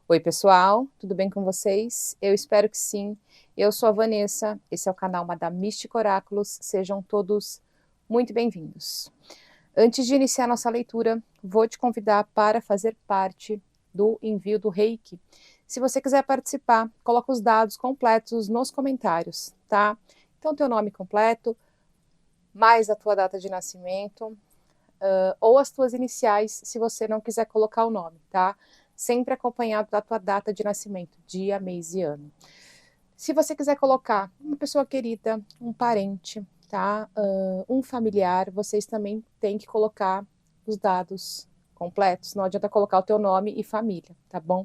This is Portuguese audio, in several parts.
Oi, pessoal, tudo bem com vocês? Eu espero que sim. Eu sou a Vanessa, esse é o canal Madame Mística Oráculos, sejam todos muito bem-vindos. Antes de iniciar nossa leitura, vou te convidar para fazer parte do envio do Reiki. Se você quiser participar, coloca os dados completos nos comentários, tá? Então, teu nome completo, mais a tua data de nascimento, ou as tuas iniciais, se você não quiser colocar o nome, tá? Sempre acompanhado da tua data de nascimento, dia, mês e ano. Se você quiser colocar uma pessoa querida, um parente, tá? Um familiar, vocês também têm que colocar os dados completos. Não adianta colocar o teu nome e família, tá bom?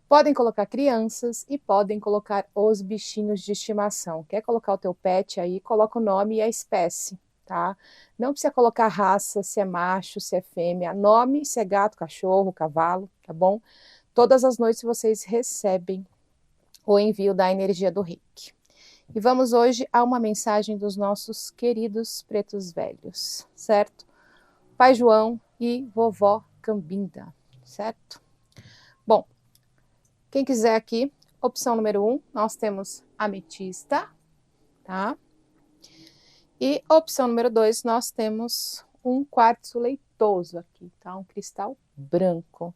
Podem colocar crianças e podem colocar os bichinhos de estimação. Quer colocar o teu pet aí, coloca o nome e a espécie, tá? Não precisa colocar raça, se é macho, se é fêmea, nome, se é gato, cachorro, cavalo, tá bom? Todas as noites vocês recebem o envio da energia do Reiki. E vamos hoje a uma mensagem dos nossos queridos pretos velhos, certo? Pai João e vovó Cambinda, certo? Bom, quem quiser aqui, opção número 1, nós temos ametista, tá? E opção número 2, nós temos um quartzo leitoso aqui, tá? Um cristal branco.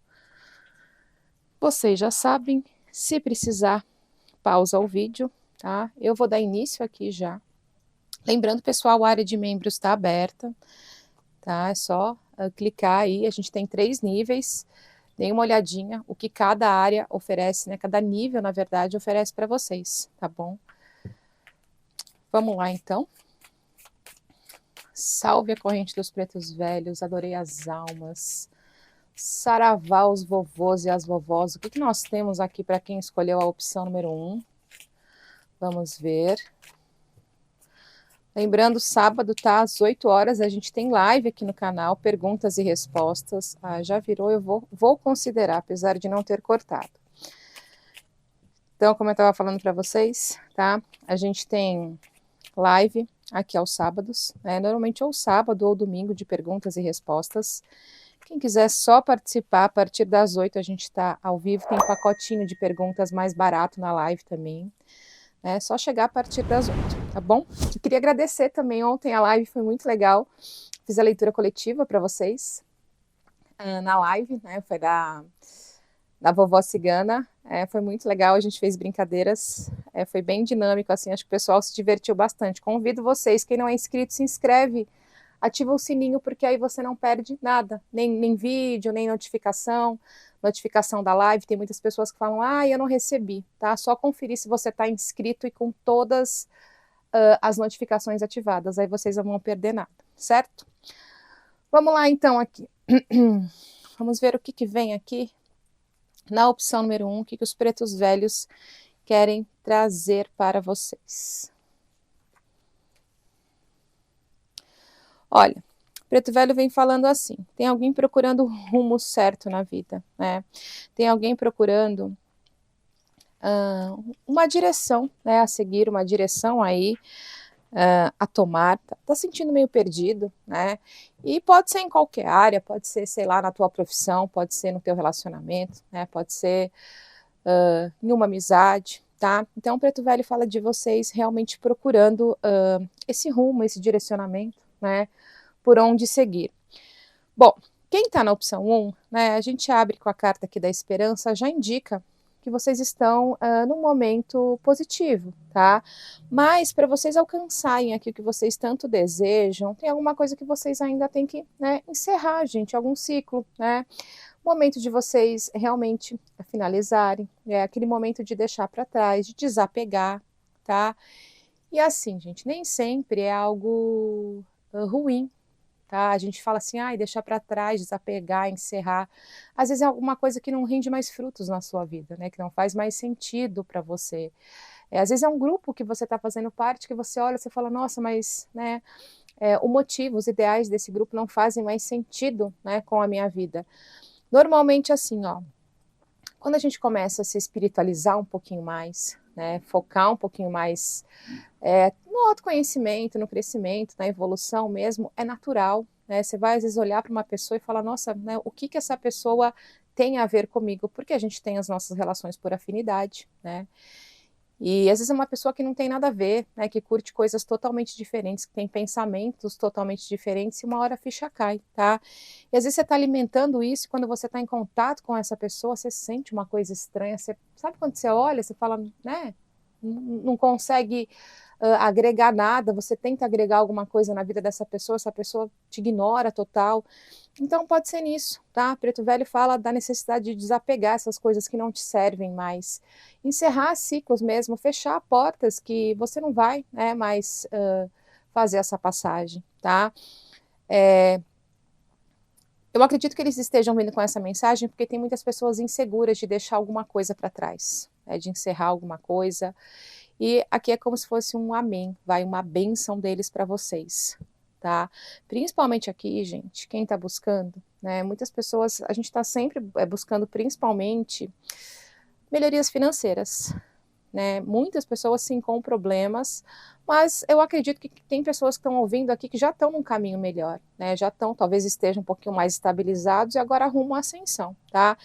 Vocês já sabem, se precisar, pausa o vídeo, tá? Eu vou dar início aqui já. Lembrando, pessoal, a área de membros está aberta, tá? É só clicar aí, a gente tem 3 níveis. Dê uma olhadinha o que cada área oferece, né? Cada nível, na verdade, oferece para vocês, tá bom? Vamos lá, então. Salve a corrente dos pretos velhos, adorei as almas. Saravá os vovôs e as vovós. O que nós temos aqui para quem escolheu a opção número 1? Vamos ver. Lembrando, sábado, tá? Às 8 horas, a gente tem live aqui no canal, perguntas e respostas. Ah, já virou, eu vou considerar, apesar de não ter cortado. Então, como eu estava falando para vocês, tá? A gente tem live aqui aos sábados, né? Normalmente ou sábado ou domingo de perguntas e respostas. Quem quiser só participar, a partir das 8 a gente está ao vivo, tem pacotinho de perguntas mais barato na live também. É só chegar a partir das 8, tá bom? Eu queria agradecer também, ontem a live foi muito legal, fiz a leitura coletiva para vocês, na live, né, foi da vovó cigana, foi muito legal, a gente fez brincadeiras, foi bem dinâmico, assim, acho que o pessoal se divertiu bastante. Convido vocês, quem não é inscrito, se inscreve, ativa o sininho, porque aí você não perde nada, nem vídeo, nem notificação da live. Tem muitas pessoas que falam, eu não recebi, tá? Só conferir se você está inscrito e com todas as notificações ativadas, aí vocês não vão perder nada, certo? Vamos lá, então, aqui. Vamos ver o que vem aqui na opção número 1, o que os pretos velhos querem trazer para vocês. Olha, Preto Velho vem falando assim, tem alguém procurando o rumo certo na vida, né? Tem alguém procurando uma direção, né, a seguir, uma direção aí a tomar, tá sentindo meio perdido, né? E pode ser em qualquer área, pode ser, sei lá, na tua profissão, pode ser no teu relacionamento, né? Pode ser em uma amizade, tá? Então, o Preto Velho fala de vocês realmente procurando esse rumo, esse direcionamento, né? Por onde seguir. Bom, quem está na opção 1, né, a gente abre com a carta aqui da esperança, já indica que vocês estão num momento positivo, tá? Mas para vocês alcançarem aqui o que vocês tanto desejam, tem alguma coisa que vocês ainda têm que, né, encerrar, gente, algum ciclo, né? Momento de vocês realmente finalizarem, aquele momento de deixar para trás, de desapegar, tá? E assim, gente, nem sempre é algo ruim, tá? A gente fala assim, deixar para trás, desapegar, encerrar. Às vezes é alguma coisa que não rende mais frutos na sua vida, né? Que não faz mais sentido para você. Às vezes é um grupo que você está fazendo parte, que você olha, você fala, nossa, mas, né? O motivo, os ideais desse grupo não fazem mais sentido, né? Com a minha vida. Normalmente assim, ó. Quando a gente começa a se espiritualizar um pouquinho mais, né? Focar um pouquinho mais no autoconhecimento, no crescimento, na evolução mesmo, é natural, né? Você vai às vezes olhar para uma pessoa e falar, nossa, né, o que essa pessoa tem a ver comigo, porque a gente tem as nossas relações por afinidade, né? E às vezes é uma pessoa que não tem nada a ver, né, que curte coisas totalmente diferentes, que tem pensamentos totalmente diferentes, e uma hora a ficha cai, tá? E às vezes você está alimentando isso, e quando você está em contato com essa pessoa, você sente uma coisa estranha, você sabe quando você olha, você fala, né, não consegue agregar nada, você tenta agregar alguma coisa na vida dessa pessoa, essa pessoa te ignora total. Então pode ser nisso, tá? Preto Velho fala da necessidade de desapegar essas coisas que não te servem mais, encerrar ciclos mesmo, fechar portas que você não vai, né, mais fazer essa passagem, tá? Eu acredito que eles estejam vindo com essa mensagem porque tem muitas pessoas inseguras de deixar alguma coisa para trás, né, de encerrar alguma coisa. E aqui é como se fosse um amém, vai uma bênção deles para vocês, tá? Principalmente aqui, gente, quem está buscando, né? Muitas pessoas, a gente está sempre buscando principalmente melhorias financeiras, né? Muitas pessoas sim com problemas, mas eu acredito que tem pessoas que estão ouvindo aqui que já estão num caminho melhor, né? Já estão, talvez estejam um pouquinho mais estabilizados e agora arrumam a ascensão, tá?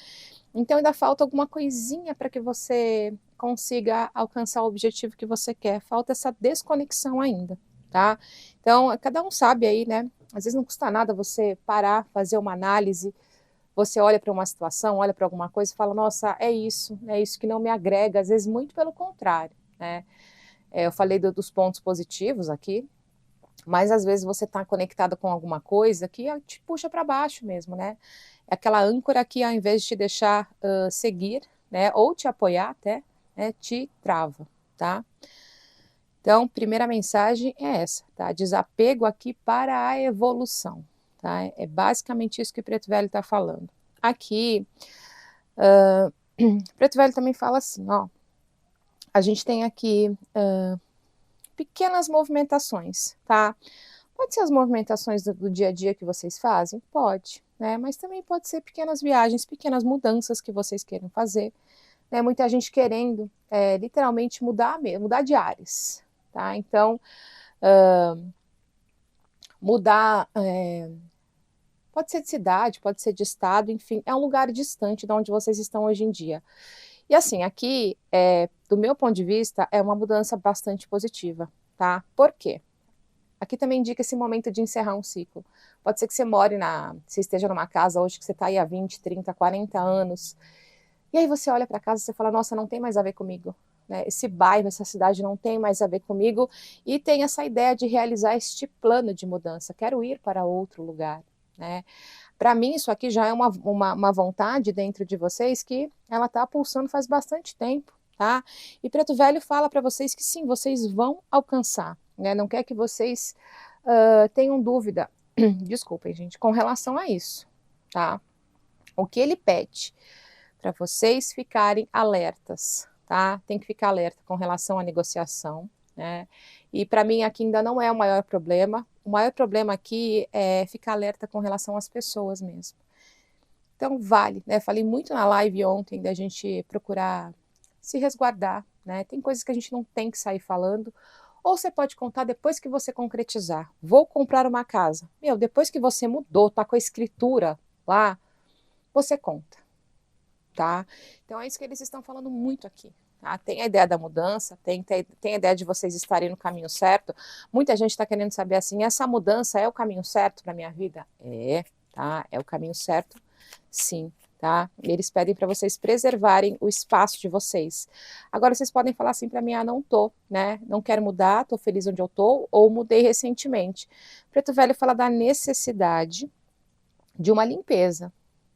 Então ainda falta alguma coisinha para que você consiga alcançar o objetivo que você quer. Falta essa desconexão ainda, tá? Então, cada um sabe aí, né? Às vezes não custa nada você parar, fazer uma análise. Você olha para uma situação, olha para alguma coisa e fala, nossa, é isso que não me agrega. Às vezes, muito pelo contrário, né? Eu falei dos pontos positivos aqui, mas às vezes você está conectado com alguma coisa que te puxa para baixo mesmo, né? É aquela âncora que ao invés de te deixar seguir, né, ou te apoiar até, né, te trava, tá? Então, primeira mensagem é essa, tá? Desapego aqui para a evolução, tá? É basicamente isso que o Preto Velho está falando. Aqui, Preto Velho também fala assim, ó, a gente tem aqui pequenas movimentações, tá? Pode ser as movimentações do dia a dia que vocês fazem? Pode, né? Mas também pode ser pequenas viagens, pequenas mudanças que vocês queiram fazer, né? Muita gente querendo literalmente mudar de ares, tá? Então, mudar, pode ser de cidade, pode ser de estado, enfim, é um lugar distante de onde vocês estão hoje em dia. E assim, aqui, do meu ponto de vista, é uma mudança bastante positiva, tá? Por quê? Aqui também indica esse momento de encerrar um ciclo. Pode ser que você esteja numa casa hoje que você está aí há 20, 30, 40 anos, e aí você olha para casa e você fala, nossa, não tem mais a ver comigo, né? Esse bairro, essa cidade não tem mais a ver comigo, e tem essa ideia de realizar este plano de mudança, quero ir para outro lugar, né? Para mim, isso aqui já é uma vontade dentro de vocês que ela está pulsando faz bastante tempo, tá? E Preto Velho fala para vocês que sim, vocês vão alcançar, né? Não quer que vocês tenham dúvida, desculpem, gente, com relação a isso, tá? O que ele pede para vocês ficarem alertas, tá? Tem que ficar alerta com relação à negociação, né? E para mim aqui ainda não é o maior problema. O maior problema aqui é ficar alerta com relação às pessoas mesmo. Então vale, né? Falei muito na live ontem da gente procurar se resguardar, né? Tem coisas que a gente não tem que sair falando. Ou você pode contar depois que você concretizar. Vou comprar uma casa. Meu, depois que você mudou, tá com a escritura lá, você conta, tá? Então é isso que eles estão falando muito aqui. Tá? Tem a ideia da mudança, tem a ideia de vocês estarem no caminho certo. Muita gente está querendo saber assim, essa mudança é o caminho certo para minha vida? É, tá? É o caminho certo, sim, tá? Eles pedem para vocês preservarem o espaço de vocês. Agora vocês podem falar assim para mim, ah, não tô, né? Não quero mudar, tô feliz onde eu tô, ou mudei recentemente. Preto Velho fala da necessidade de uma limpeza,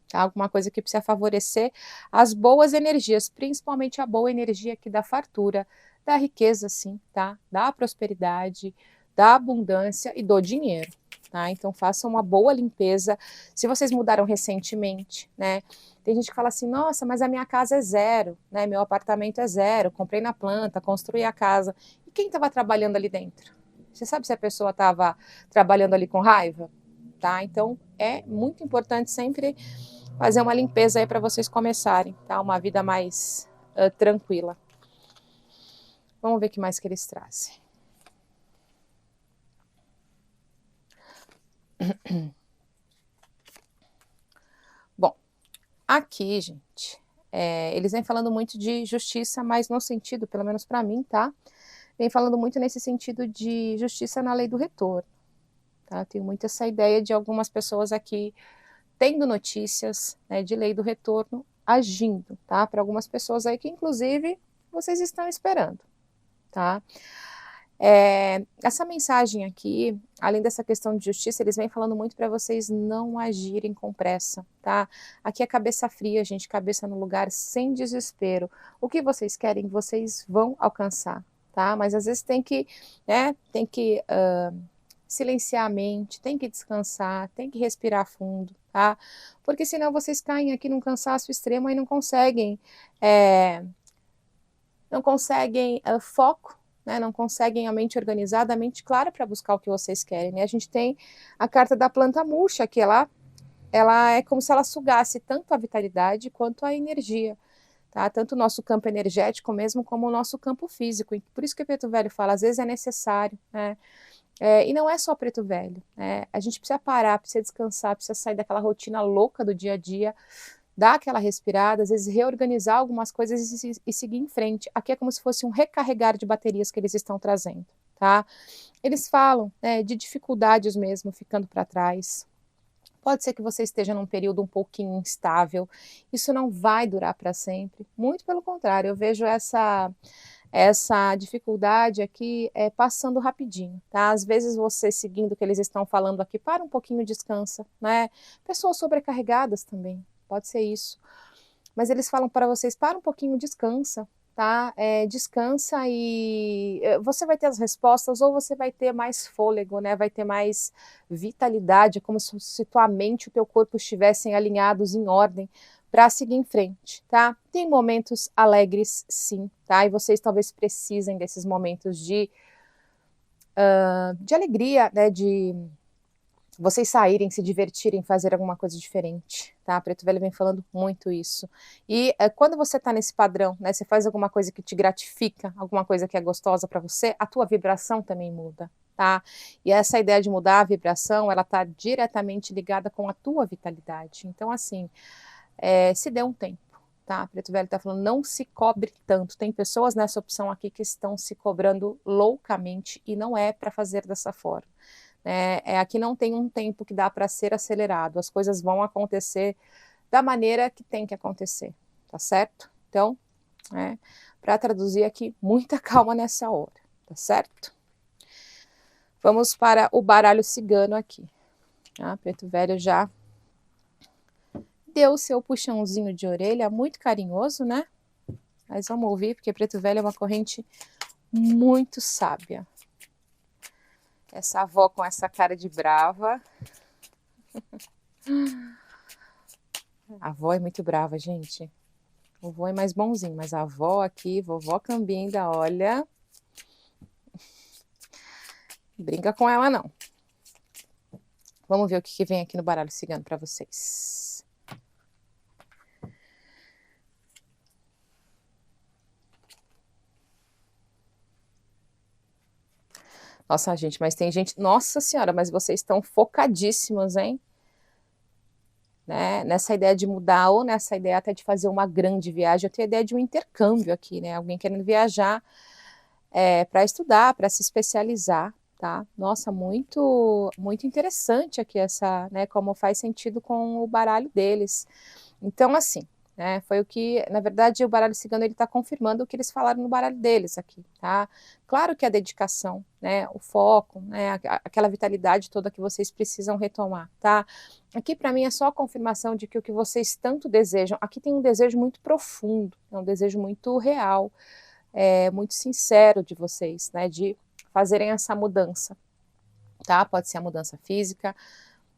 tá? Alguma coisa que precisa favorecer as boas energias, principalmente a boa energia aqui da fartura, da riqueza, sim, tá? Da prosperidade, da abundância e do dinheiro, tá? Então façam uma boa limpeza. Se vocês mudaram recentemente, né? Tem gente que fala assim, nossa, mas a minha casa é zero, né? Meu apartamento é zero, comprei na planta, construí a casa. E quem estava trabalhando ali dentro? Você sabe se a pessoa estava trabalhando ali com raiva? Tá? Então é muito importante sempre fazer uma limpeza aí para vocês começarem, tá? Uma vida mais tranquila. Vamos ver o que mais que eles trazem. Bom, Aqui, gente, eles vêm falando muito de justiça, mas no sentido, pelo menos para mim, tá? Vem falando muito nesse sentido de justiça na lei do retorno, tá? Tenho muito essa ideia de algumas pessoas aqui tendo notícias, né, de lei do retorno agindo, tá? Para algumas pessoas aí que, inclusive, vocês estão esperando, tá? Essa mensagem aqui, além dessa questão de justiça, eles vêm falando muito para vocês não agirem com pressa, tá? Aqui é cabeça fria, gente, cabeça no lugar, sem desespero. O que vocês querem, vocês vão alcançar, tá? Mas às vezes tem que silenciar a mente, tem que descansar, tem que respirar fundo, tá? Porque senão vocês caem aqui num cansaço extremo e é, não conseguem foco, né? Não conseguem a mente organizada, a mente clara para buscar o que vocês querem, né? A gente tem a carta da planta murcha, que ela é como se ela sugasse tanto a vitalidade quanto a energia, tá? Tanto o nosso campo energético mesmo como o nosso campo físico. E por isso que o Preto Velho fala, às vezes é necessário, né? E não é só Preto Velho, né? A gente precisa parar, precisa descansar, precisa sair daquela rotina louca do dia a dia, dar aquela respirada, às vezes reorganizar algumas coisas e seguir em frente. Aqui é como se fosse um recarregar de baterias que eles estão trazendo, tá? Eles falam, né, de dificuldades mesmo, ficando para trás. Pode ser que você esteja num período um pouquinho instável. Isso não vai durar para sempre. Muito pelo contrário, eu vejo essa dificuldade aqui passando rapidinho, tá? Às vezes você, seguindo o que eles estão falando aqui, para um pouquinho, descansa, né? Pessoas sobrecarregadas também, pode ser isso. Mas eles falam para vocês, para um pouquinho, descansa, tá? Descansa e você vai ter as respostas ou você vai ter mais fôlego, né? Vai ter mais vitalidade, como se tua mente e o teu corpo estivessem alinhados em ordem para seguir em frente, tá? Tem momentos alegres, sim, tá? E vocês talvez precisem desses momentos de alegria, né? De vocês saírem, se divertirem, fazer alguma coisa diferente, tá? Preto Velho vem falando muito isso. E quando você tá nesse padrão, né? Você faz alguma coisa que te gratifica, alguma coisa que é gostosa para você, a tua vibração também muda, tá? E essa ideia de mudar a vibração, ela tá diretamente ligada com a tua vitalidade. Então, assim, se dê um tempo, tá? Preto Velho tá falando, não se cobre tanto. Tem pessoas nessa opção aqui que estão se cobrando loucamente e não é para fazer dessa forma. Aqui não tem um tempo que dá para ser acelerado, as coisas vão acontecer da maneira que tem que acontecer, tá certo? Então, para traduzir aqui, muita calma nessa hora, tá certo? Vamos para o baralho cigano aqui. Preto Velho já deu o seu puxãozinho de orelha, muito carinhoso, né? Mas vamos ouvir, porque Preto Velho é uma corrente muito sábia. Essa avó com essa cara de brava. A avó é muito brava, gente. O vovô é mais bonzinho, mas a avó aqui, vovó Cambinda, olha, brinca com ela não. Vamos ver o que vem aqui no baralho cigano para vocês. Nossa, gente, mas tem gente... Nossa Senhora, mas vocês estão focadíssimos, hein? Né? Nessa ideia de mudar ou nessa ideia até de fazer uma grande viagem. Eu tenho a ideia de um intercâmbio aqui, né? Alguém querendo viajar para estudar, para se especializar, tá? Nossa, muito, muito interessante aqui essa, né? Como faz sentido com o baralho deles. Então, assim, né? Foi o que, na verdade, o baralho cigano ele está confirmando o que eles falaram no baralho deles aqui, tá? Claro que a dedicação, né? O foco, né? Aquela vitalidade toda que vocês precisam retomar, tá? Aqui para mim é só a confirmação de que o que vocês tanto desejam, aqui tem um desejo muito profundo, é um desejo muito real, muito sincero de vocês, né? De fazerem essa mudança, tá? Pode ser a mudança física.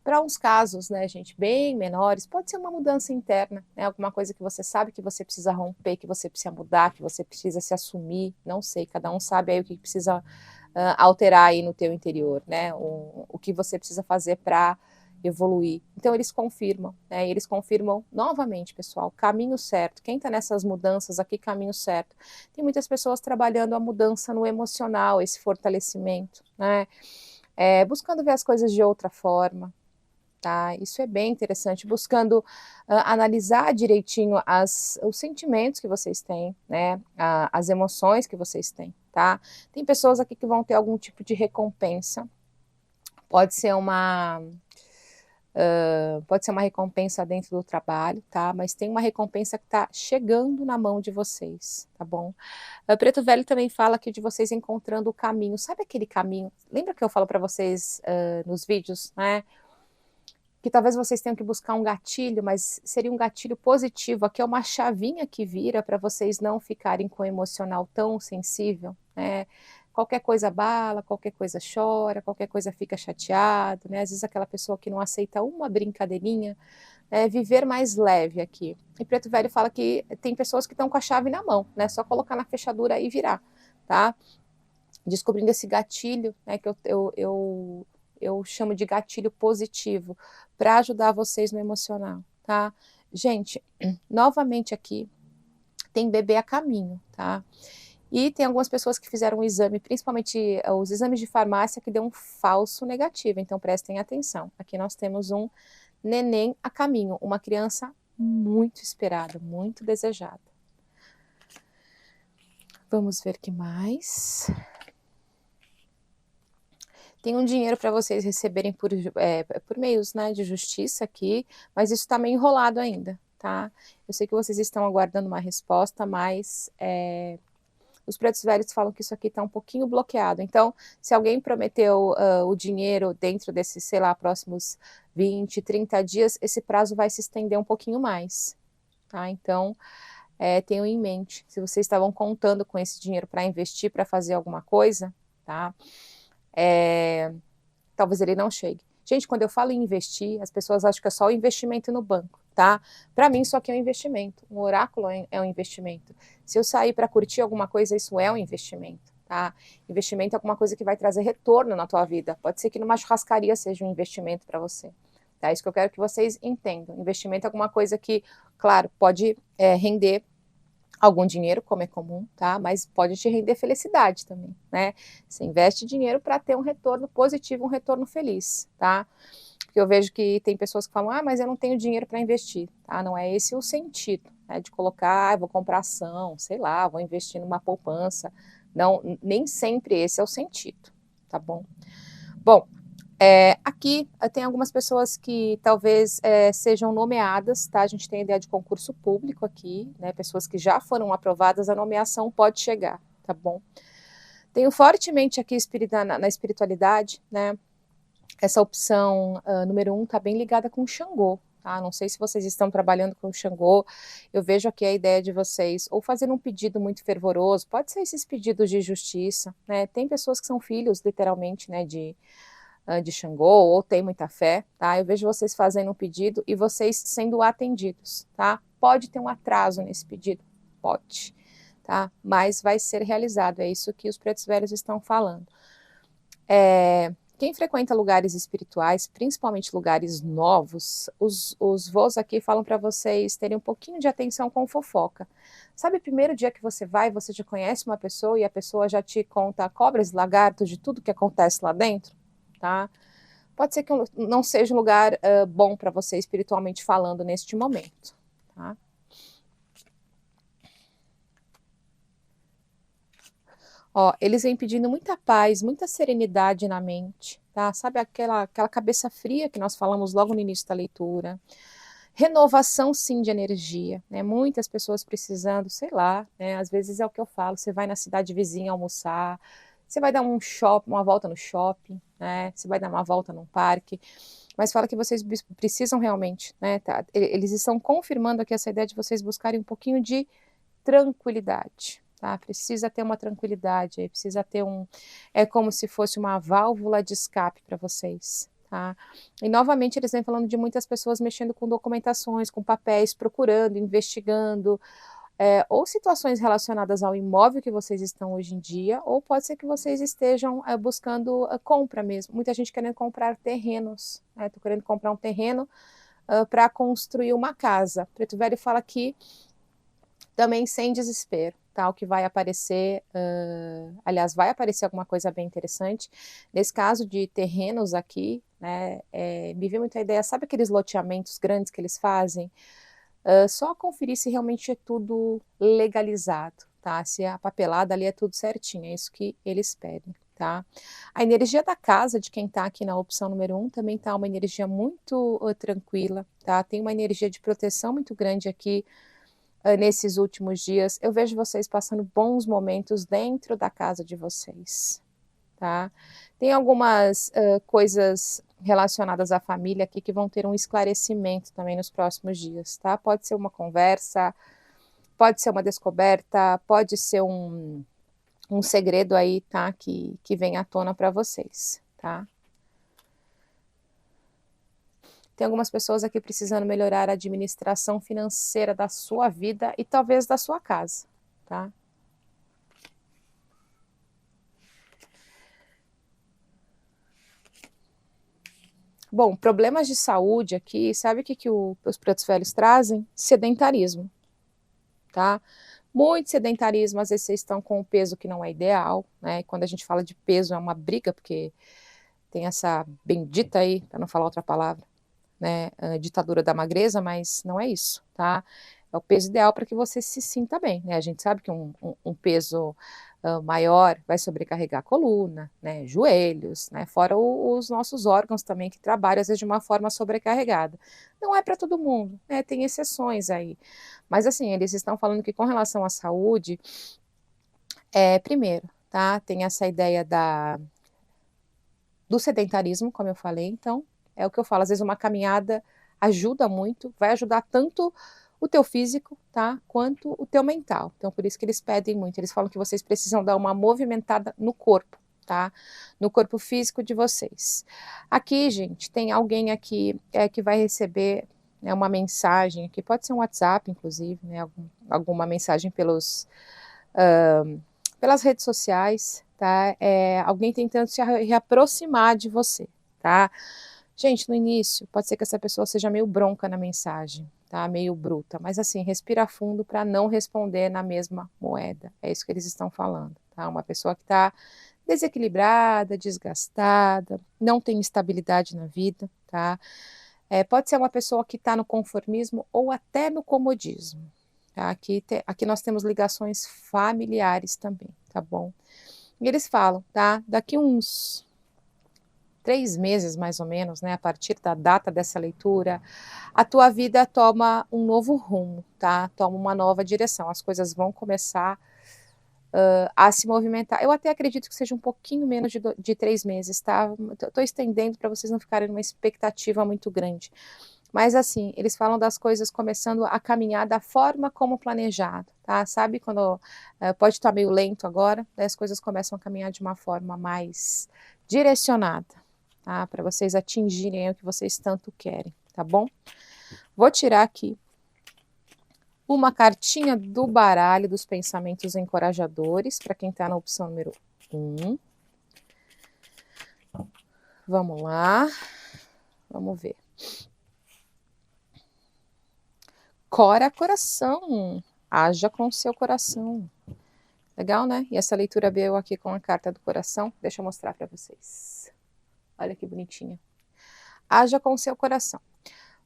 Para uns casos, né, gente, bem menores, pode ser uma mudança interna, né, alguma coisa que você sabe que você precisa romper, que você precisa mudar, que você precisa se assumir, não sei, cada um sabe aí o que precisa alterar aí no teu interior, né, o que você precisa fazer para evoluir. Então eles confirmam, né, e eles confirmam novamente, pessoal, caminho certo. Quem está nessas mudanças aqui, caminho certo. Tem muitas pessoas trabalhando a mudança no emocional, esse fortalecimento, né, buscando ver as coisas de outra forma, tá? Isso é bem interessante, buscando analisar direitinho os sentimentos que vocês têm, né? As emoções que vocês têm, tá? Tem pessoas aqui que vão ter algum tipo de recompensa, pode ser uma recompensa dentro do trabalho, tá? Mas tem uma recompensa que está chegando na mão de vocês, tá bom? O Preto Velho também fala aqui de vocês encontrando o caminho. Sabe aquele caminho? Lembra que eu falo para vocês nos vídeos, né? Que talvez vocês tenham que buscar um gatilho, mas seria um gatilho positivo. Aqui é uma chavinha que vira para vocês não ficarem com o emocional tão sensível, né? Qualquer coisa abala, qualquer coisa chora, qualquer coisa fica chateado, né? Às vezes aquela pessoa que não aceita uma brincadeirinha, viver mais leve aqui. E Preto Velho fala que tem pessoas que estão com a chave na mão, né? Só colocar na fechadura e virar, tá? Descobrindo esse gatilho, né? Que eu chamo de gatilho positivo, para ajudar vocês no emocional, tá? Gente, novamente aqui, tem bebê a caminho, tá? E tem algumas pessoas que fizeram um exame, principalmente os exames de farmácia, que deu um falso negativo, então prestem atenção. Aqui nós temos um neném a caminho, uma criança muito esperada, muito desejada. Vamos ver o que mais. Tem um dinheiro para vocês receberem por meios, né, de justiça aqui, mas isso está meio enrolado ainda, tá? Eu sei que vocês estão aguardando uma resposta, mas os pretos velhos falam que isso aqui está um pouquinho bloqueado. Então, se alguém prometeu o dinheiro dentro desses, sei lá, próximos 20, 30 dias, esse prazo vai se estender um pouquinho mais, tá? Então, tenham em mente, se vocês estavam contando com esse dinheiro para investir, para fazer alguma coisa, tá? Talvez ele não chegue. Gente, quando eu falo em investir, as pessoas acham que é só o investimento no banco, tá? Para mim, isso aqui é um investimento. Um oráculo é um investimento. Se eu sair para curtir alguma coisa, isso é um investimento, tá? Investimento é alguma coisa que vai trazer retorno na tua vida. Pode ser que numa churrascaria seja um investimento para você, tá? Isso que eu quero que vocês entendam. Investimento é alguma coisa que, claro, pode render algum dinheiro, como é comum, tá? Mas pode te render felicidade também, né? Você investe dinheiro para ter um retorno positivo, um retorno feliz, tá? Porque eu vejo que tem pessoas que falam, mas eu não tenho dinheiro para investir, tá? Não é esse o sentido, né? De colocar, vou comprar ação, sei lá, vou investir numa poupança. Não, nem sempre esse é o sentido, tá bom? Bom, aqui tem algumas pessoas que talvez sejam nomeadas, tá? A gente tem a ideia de concurso público aqui, né? Pessoas que já foram aprovadas, a nomeação pode chegar, tá bom? Tenho fortemente aqui na espiritualidade, né? Essa opção número 1 tá bem ligada com o Xangô, tá? Não sei se vocês estão trabalhando com o Xangô, eu vejo aqui a ideia de vocês ou fazer um pedido muito fervoroso, pode ser esses pedidos de justiça, né? Tem pessoas que são filhos, literalmente, né, de Xangô, ou tem muita fé, tá? Eu vejo vocês fazendo um pedido e vocês sendo atendidos, tá? Pode ter um atraso nesse pedido, pode, tá? Mas vai ser realizado, é isso que os pretos velhos estão falando. Quem frequenta lugares espirituais, principalmente lugares novos, os vós aqui falam para vocês terem um pouquinho de atenção com fofoca. Sabe, o primeiro dia que você vai, você já conhece uma pessoa e a pessoa já te conta cobras e lagartos de tudo que acontece lá dentro? Tá? Pode ser que não seja um lugar bom para você espiritualmente falando neste momento, tá? Ó, eles vêm pedindo muita paz, muita serenidade na mente, tá? Sabe aquela cabeça fria que nós falamos logo no início da leitura? Renovação, sim, de energia, né? Muitas pessoas precisando, sei lá, né? Às vezes é o que eu falo, você vai na cidade vizinha almoçar, você vai dar uma volta no shopping, né? Você vai dar uma volta num parque, mas fala que vocês precisam realmente, né? Tá? Eles estão confirmando aqui essa ideia de vocês buscarem um pouquinho de tranquilidade, tá? Precisa ter uma tranquilidade, precisa ter é como se fosse uma válvula de escape para vocês, tá? E novamente eles vêm falando de muitas pessoas mexendo com documentações, com papéis, procurando, investigando, ou situações relacionadas ao imóvel que vocês estão hoje em dia, ou pode ser que vocês estejam buscando compra mesmo. Muita gente querendo comprar terrenos, né? Tô querendo comprar um terreno para construir uma casa. Preto Velho fala aqui também sem desespero, tá? O que vai aparecer, aliás, vai aparecer alguma coisa bem interessante. Nesse caso de terrenos aqui, né? Me veio muito a ideia, sabe aqueles loteamentos grandes que eles fazem? Só conferir se realmente é tudo legalizado, tá? Se a papelada ali é tudo certinho, é isso que eles pedem, tá? A energia da casa de quem tá aqui na opção número 1 também tá uma energia muito tranquila, tá? Tem uma energia de proteção muito grande aqui nesses últimos dias. Eu vejo vocês passando bons momentos dentro da casa de vocês, tá? Tem algumas coisas relacionadas à família aqui que vão ter um esclarecimento também nos próximos dias, tá? Pode ser uma conversa, pode ser uma descoberta, pode ser um segredo aí, tá? Que vem à tona para vocês, tá? Tem algumas pessoas aqui precisando melhorar a administração financeira da sua vida e talvez da sua casa, tá? Bom, problemas de saúde aqui, sabe o que os pretos velhos trazem? Sedentarismo, tá? Muito sedentarismo, às vezes vocês estão com um peso que não é ideal, né? E quando a gente fala de peso é uma briga, porque tem essa bendita aí, para não falar outra palavra, né? A ditadura da magreza, mas não é isso, tá? É o peso ideal para que você se sinta bem, né? A gente sabe que um peso maior vai sobrecarregar a coluna, né? Joelhos, né? Fora os nossos órgãos também que trabalham às vezes de uma forma sobrecarregada. Não é para todo mundo, né? Tem exceções aí. Mas assim, eles estão falando que com relação à saúde, primeiro, tá? Tem essa ideia do sedentarismo, como eu falei, então é o que eu falo, às vezes uma caminhada ajuda muito, vai ajudar tanto o teu físico, tá, quanto o teu mental. Então, por isso que eles pedem muito, eles falam que vocês precisam dar uma movimentada no corpo, tá, no corpo físico de vocês. Aqui, gente, tem alguém aqui que vai receber uma mensagem aqui, pode ser um WhatsApp, inclusive, né, alguma mensagem pelas redes sociais, tá, alguém tentando se reaproximar de você, tá. Gente, no início, pode ser que essa pessoa seja meio bronca na mensagem, tá? Meio bruta, mas assim, respira fundo para não responder na mesma moeda. É isso que eles estão falando, tá? Uma pessoa que está desequilibrada, desgastada, não tem estabilidade na vida, tá? Pode ser uma pessoa que está no conformismo ou até no comodismo, tá? Aqui nós temos ligações familiares também, tá bom? E eles falam, tá? Daqui uns 3 meses, mais ou menos, né, a partir da data dessa leitura, a tua vida toma um novo rumo, tá? Toma uma nova direção. As coisas vão começar a se movimentar. Eu até acredito que seja um pouquinho menos de 3 meses, tá? Estou estendendo para vocês não ficarem numa expectativa muito grande. Mas assim, eles falam das coisas começando a caminhar da forma como planejado, tá? Sabe quando pode estar meio lento agora, né, as coisas começam a caminhar de uma forma mais direcionada, tá? Para vocês atingirem o que vocês tanto querem, tá bom? Vou tirar aqui uma cartinha do baralho dos pensamentos encorajadores, para quem está na opção número 1. Vamos lá, vamos ver. Cora coração, haja com seu coração. Legal, né? E essa leitura veio aqui com a carta do coração. Deixa eu mostrar para vocês. Olha que bonitinha. Haja com seu coração.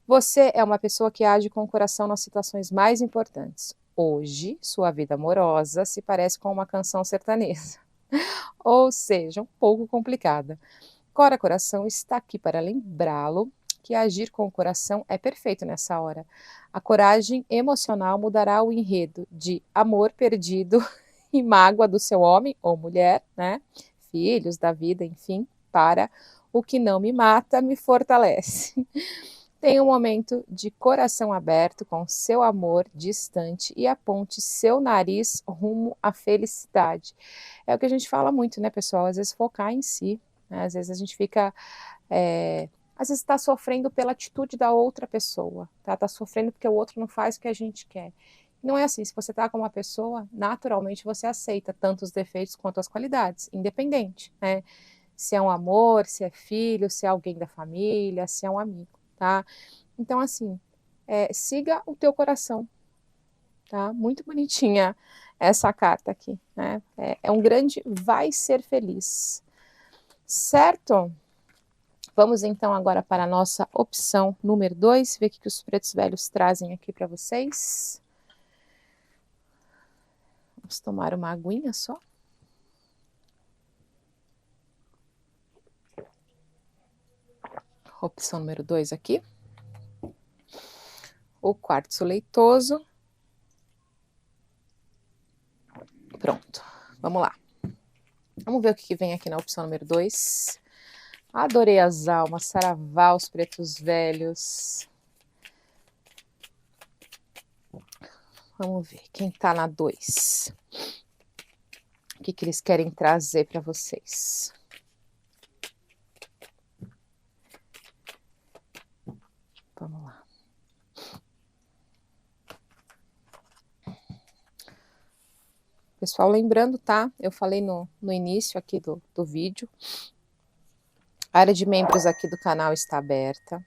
Você é uma pessoa que age com o coração nas situações mais importantes. Hoje, sua vida amorosa se parece com uma canção sertaneja, ou seja, um pouco complicada. Cora Coração está aqui para lembrá-lo que agir com o coração é perfeito nessa hora. A coragem emocional mudará o enredo de amor perdido e mágoa do seu homem ou mulher, né? Filhos, da vida, enfim, para o que não me mata, me fortalece. Tenha um momento de coração aberto com seu amor distante e aponte seu nariz rumo à felicidade. É o que a gente fala muito, né, pessoal? Às vezes focar em si, né? Às vezes a gente fica... às vezes está sofrendo pela atitude da outra pessoa, tá? Tá sofrendo porque o outro não faz o que a gente quer. Não é assim, se você está com uma pessoa, naturalmente você aceita tanto os defeitos quanto as qualidades, independente, né? Se é um amor, se é filho, se é alguém da família, se é um amigo, tá? Então, assim, siga o teu coração, tá? Muito bonitinha essa carta aqui, né? É um grande vai ser feliz, certo? Vamos então agora para a nossa opção número 2, ver o que os pretos velhos trazem aqui para vocês. Vamos tomar uma aguinha só. Opção número 2 aqui. O quartzo leitoso. Pronto, vamos lá. Vamos ver o que vem aqui na opção número 2. Adorei as almas, saravá os pretos velhos. Vamos ver quem tá na 2. O que eles querem trazer para vocês. Vamos lá. Pessoal, lembrando, tá? Eu falei no início aqui do vídeo. A área de membros aqui do canal está aberta.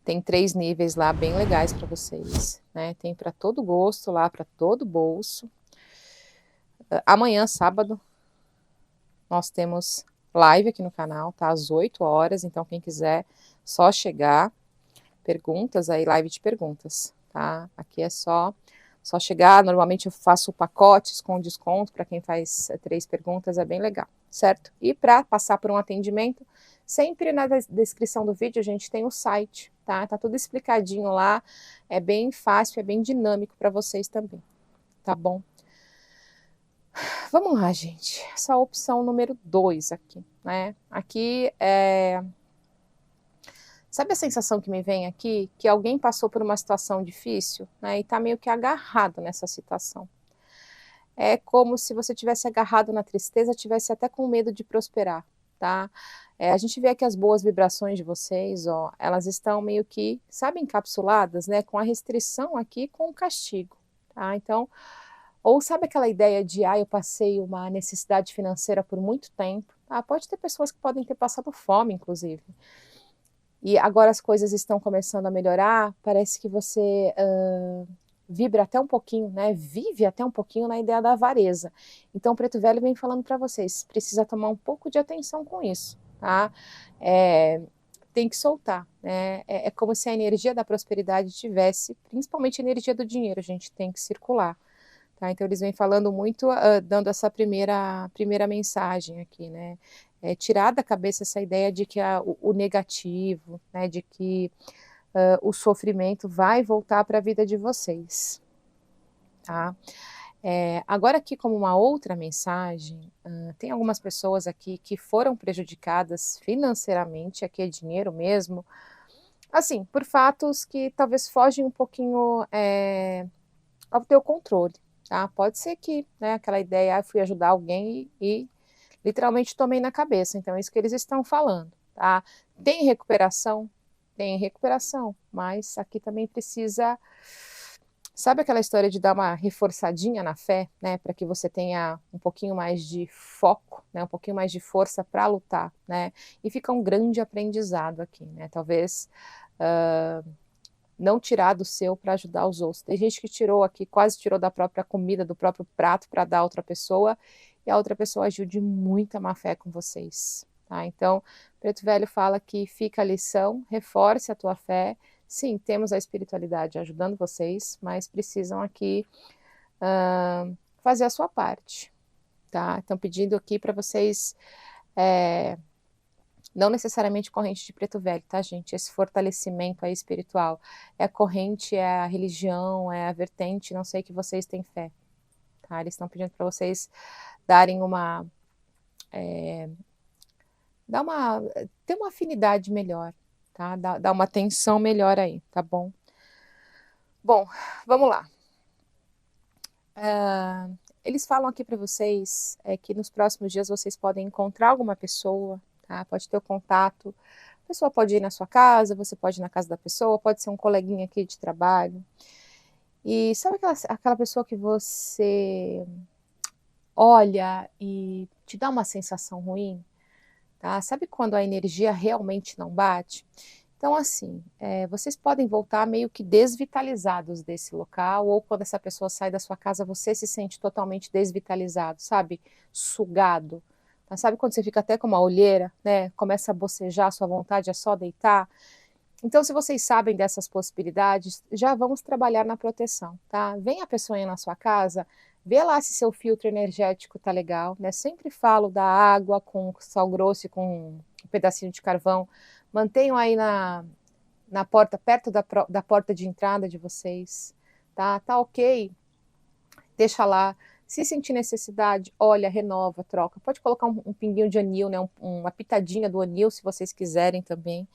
Tem 3 níveis lá bem legais para vocês, né? Tem para todo gosto lá, para todo bolso. Amanhã, sábado, nós temos live aqui no canal, tá? Às 8 horas, então quem quiser só chegar, perguntas aí, live de perguntas, tá? Aqui é só chegar. Normalmente eu faço pacotes com desconto para quem faz 3 perguntas, é bem legal, certo? E para passar por um atendimento, sempre na descrição do vídeo a gente tem o site, tá? Tá tudo explicadinho lá, é bem fácil, é bem dinâmico para vocês também, tá bom? Vamos lá, gente. Essa opção número 2 aqui, né? Aqui é... Sabe a sensação que me vem aqui? Que alguém passou por uma situação difícil, né? E tá meio que agarrado nessa situação. É como se você tivesse agarrado na tristeza, tivesse até com medo de prosperar, tá? A gente vê aqui as boas vibrações de vocês, ó, elas estão meio que, sabe, encapsuladas, né? Com a restrição aqui, com o castigo, tá? Então, ou sabe aquela ideia de, eu passei uma necessidade financeira por muito tempo, tá? Pode ter pessoas que podem ter passado fome, inclusive. E agora as coisas estão começando a melhorar, parece que você vibra até um pouquinho, né? Vive até um pouquinho na ideia da avareza. Então o Preto Velho vem falando para vocês, precisa tomar um pouco de atenção com isso, tá? Tem que soltar, né? É como se a energia da prosperidade tivesse, principalmente a energia do dinheiro, a gente tem que circular. Tá? Então eles vêm falando muito, dando essa primeira mensagem aqui, né? Tirar da cabeça essa ideia de que o negativo, né? De que o sofrimento vai voltar para a vida de vocês. Tá? Agora aqui como uma outra mensagem, tem algumas pessoas aqui que foram prejudicadas financeiramente, aqui é dinheiro mesmo, assim, por fatos que talvez fogem um pouquinho ao teu controle. Tá? Pode ser que, né, aquela ideia, fui ajudar alguém e literalmente tomei na cabeça. Então é isso que eles estão falando. Tá? Tem recuperação, mas aqui também precisa, sabe aquela história de dar uma reforçadinha na fé, né, para que você tenha um pouquinho mais de foco, né, um pouquinho mais de força para lutar, né, e fica um grande aprendizado aqui, né, talvez não tirar do seu para ajudar os outros. Tem gente que tirou aqui, quase tirou da própria comida, do próprio prato para dar a outra pessoa, e a outra pessoa agiu de muita má fé com vocês. Tá? Então, Preto Velho fala que fica a lição, reforce a tua fé. Sim, temos a espiritualidade ajudando vocês, mas precisam aqui fazer a sua parte. Tá? Estão pedindo aqui para vocês... não necessariamente corrente de Preto Velho, tá, gente? Esse fortalecimento aí espiritual. É a corrente, é a religião, é a vertente, não sei que vocês têm fé. Tá? Eles estão pedindo para vocês darem uma... ter uma afinidade melhor, tá? Dar uma atenção melhor aí, tá bom? Bom, vamos lá. Eles falam aqui para vocês que nos próximos dias vocês podem encontrar alguma pessoa, tá? Pode ter o contato, a pessoa pode ir na sua casa, você pode ir na casa da pessoa, pode ser um coleguinha aqui de trabalho. E sabe aquela pessoa que você olha e te dá uma sensação ruim? Tá? Sabe quando a energia realmente não bate? Então, assim, vocês podem voltar meio que desvitalizados desse local, ou quando essa pessoa sai da sua casa, você se sente totalmente desvitalizado, sabe? Sugado. Mas sabe quando você fica até com uma olheira, né? Começa a bocejar, a sua vontade é só deitar? Então, se vocês sabem dessas possibilidades, já vamos trabalhar na proteção, tá? Vem a pessoa na sua casa, vê lá se seu filtro energético tá legal, né? Sempre falo da água com sal grosso e com um pedacinho de carvão. Mantenham aí na porta, perto da porta de entrada de vocês, tá? Tá ok? Deixa lá. Se sentir necessidade, olha, renova, troca. Pode colocar um pinguinho de anil, né? Uma pitadinha do anil, se vocês quiserem também,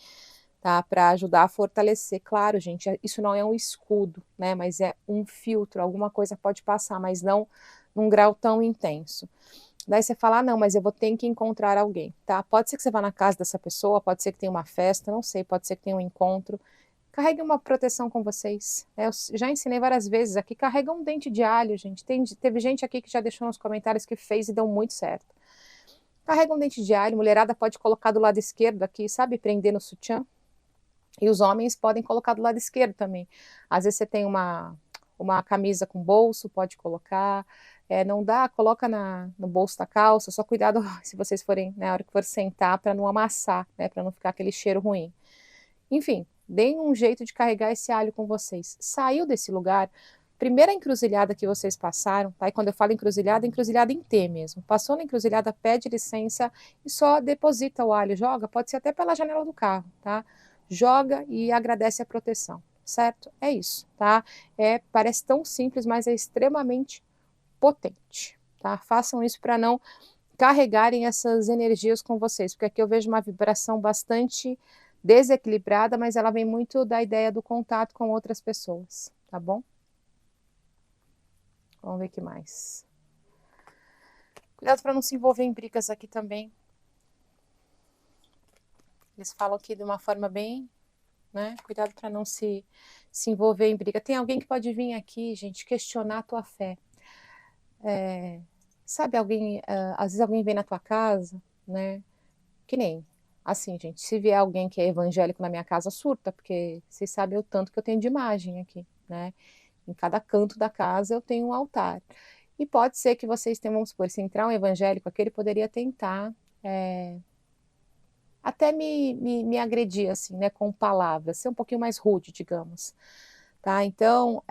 tá? Para ajudar a fortalecer. Claro, gente, isso não é um escudo, né? Mas é um filtro. Alguma coisa pode passar, mas não num grau tão intenso. Daí você fala, ah, não, mas eu vou ter que encontrar alguém, tá? Pode ser que você vá na casa dessa pessoa, pode ser que tenha uma festa, não sei, pode ser que tenha um encontro. Carregue uma proteção com vocês. Eu já ensinei várias vezes aqui, carrega um dente de alho, gente. Teve gente aqui que já deixou nos comentários que fez e deu muito certo. Carrega um dente de alho, mulherada pode colocar do lado esquerdo aqui, sabe? Prender no sutiã. E os homens podem colocar do lado esquerdo também. Às vezes você tem uma camisa com bolso, pode colocar. Não dá, coloca no bolso da calça. Só cuidado se vocês forem, na hora que for sentar, para não amassar, né? Para não ficar aquele cheiro ruim. Enfim, deem um jeito de carregar esse alho com vocês. Saiu desse lugar, primeira encruzilhada que vocês passaram, tá? E quando eu falo encruzilhada, encruzilhada em T mesmo. Passou na encruzilhada, pede licença e só deposita o alho, joga, pode ser até pela janela do carro, tá? Joga e agradece a proteção, certo? É isso, tá? Parece tão simples, mas é extremamente potente, tá? Façam isso para não carregarem essas energias com vocês, porque aqui eu vejo uma vibração bastante desequilibrada, mas ela vem muito da ideia do contato com outras pessoas, tá bom? Vamos ver o que mais. Cuidado para não se envolver em brigas aqui também. Eles falam aqui de uma forma bem, né? Cuidado para não se envolver em briga. Tem alguém que pode vir aqui, gente, questionar a tua fé. Sabe, às vezes alguém vem na tua casa, né? Que nem, assim, gente, se vier alguém que é evangélico na minha casa, surta, porque vocês sabem o tanto que eu tenho de imagem aqui, né? Em cada canto da casa eu tenho um altar. E pode ser que vocês tenham, vamos supor, se entrar um evangélico aqui, ele poderia tentar até me agredir, assim, né, com palavras, ser um pouquinho mais rude, digamos, tá? Então,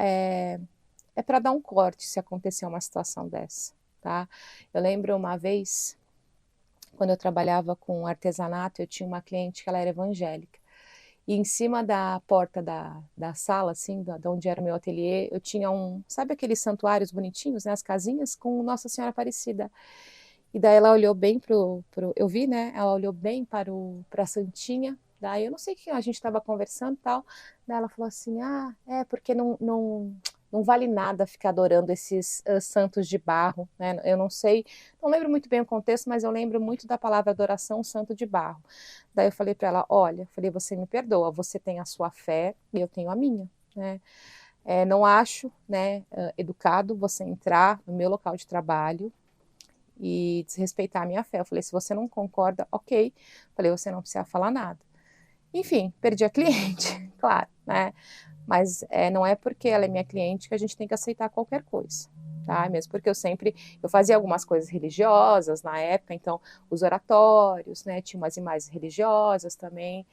para dar um corte se acontecer uma situação dessa, tá? Eu lembro uma vez, quando eu trabalhava com artesanato, eu tinha uma cliente que ela era evangélica. E em cima da porta da sala, assim, de onde era o meu ateliê, eu tinha sabe aqueles santuários bonitinhos, né, as casinhas com Nossa Senhora Aparecida. E daí ela olhou bem eu vi, né, ela olhou bem para a Santinha, daí eu não sei o que a gente estava conversando e tal, daí ela falou assim, porque não vale nada ficar adorando esses santos de barro, né? Eu não sei, não lembro muito bem o contexto, mas eu lembro muito da palavra adoração, santo de barro. Daí eu falei para ela, olha, falei, você me perdoa, você tem a sua fé e eu tenho a minha, né? Não acho, né, educado você entrar no meu local de trabalho e desrespeitar a minha fé. Eu falei, se você não concorda, ok. Falei, você não precisa falar nada. Enfim, perdi a cliente, claro, né? Mas não é porque ela é minha cliente que a gente tem que aceitar qualquer coisa, tá? Mesmo porque eu fazia algumas coisas religiosas na época, então os oratórios, né? Tinha umas imagens religiosas também.